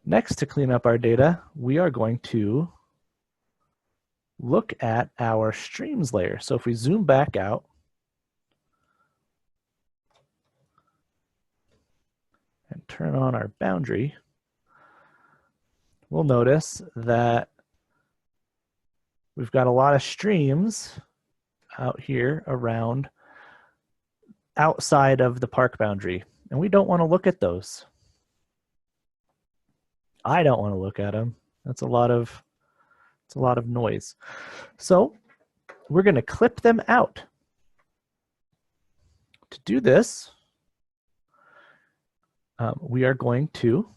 Next, to clean up our data, we are going to look at our streams layer. So if we zoom back out, and turn on our boundary, we'll notice that we've got a lot of streams out here around outside of the park boundary, and we don't want to look at those. I don't want to look at them. That's a lot of noise. So we're going to clip them out. To do this, we are going to,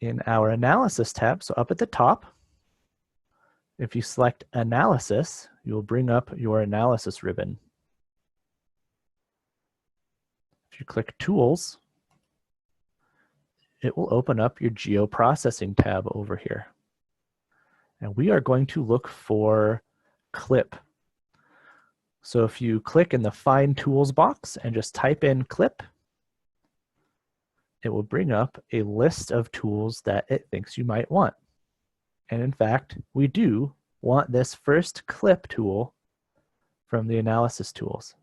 in our analysis tab, so up at the top, if you select analysis, you will bring up your analysis ribbon. If you click tools, it will open up your geoprocessing tab over here. And we are going to look for clip. So if you click in the find tools box and just type in clip, it will bring up a list of tools that it thinks you might want. And in fact, we do want this first clip tool from the analysis tools.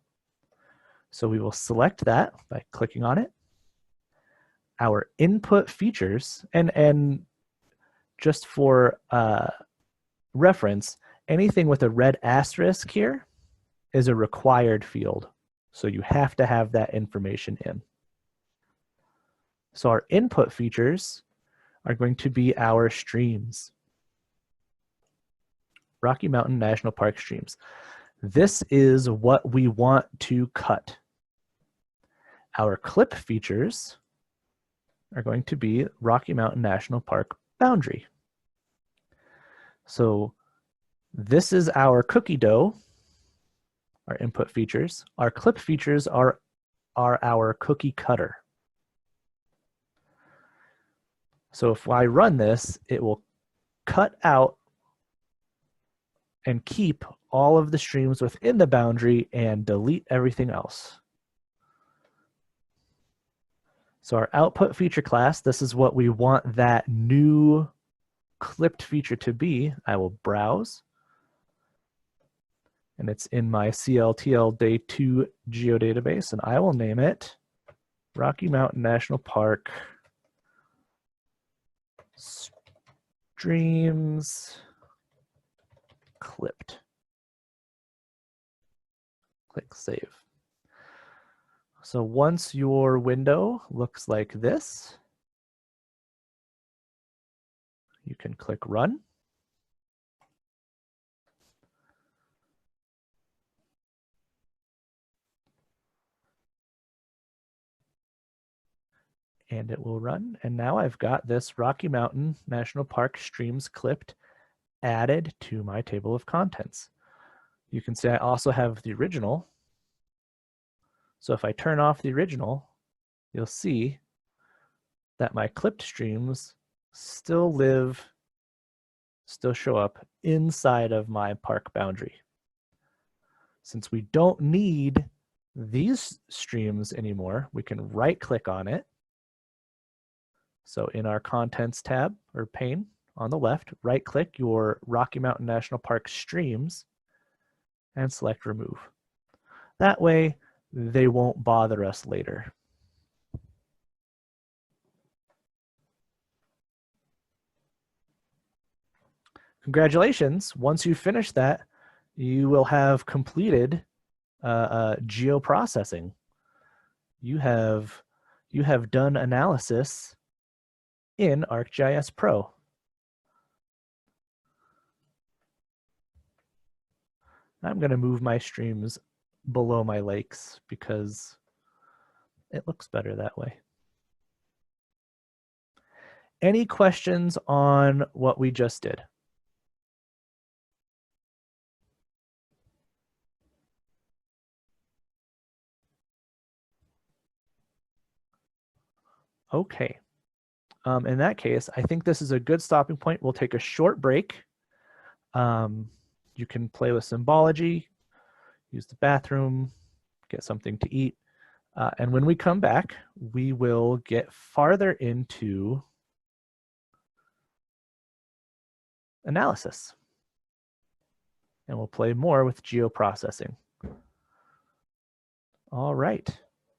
So we will select that by clicking on it. Our input features, and just for reference, anything with a red asterisk here is a required field. So you have to have that information in. So our input features are going to be our streams. Rocky Mountain National Park streams. This is what we want to cut. Our clip features are going to be Rocky Mountain National Park boundary. So this is our cookie dough, our input features. Our clip features are our cookie cutter. So if I run this, it will cut out and keep all of the streams within the boundary and delete everything else. So our output feature class, this is what we want that new clipped feature to be. I will browse. And it's in my CLTL Day 2 geodatabase, and I will name it Rocky Mountain National Park Streams Clipped. Click Save. So once your window looks like this, you can click Run. And it will run. And now I've got this Rocky Mountain National Park streams clipped added to my table of contents. You can see I also have the original. So if I turn off the original, you'll see that my clipped streams still show up inside of my park boundary. Since we don't need these streams anymore, we can right click on it. So in our contents tab or pane on the left, right click your Rocky Mountain National Park streams and select remove. That way they won't bother us later. Congratulations, once you finish that, you will have completed geoprocessing. You have done analysis in ArcGIS Pro. I'm going to move my streams below my lakes because it looks better that way. Any questions on what we just did? Okay. In that case, I think this is a good stopping point. We'll take a short break. You can play with symbology, use the bathroom, get something to eat. And when we come back, we will get farther into analysis. And we'll play more with geoprocessing. All right.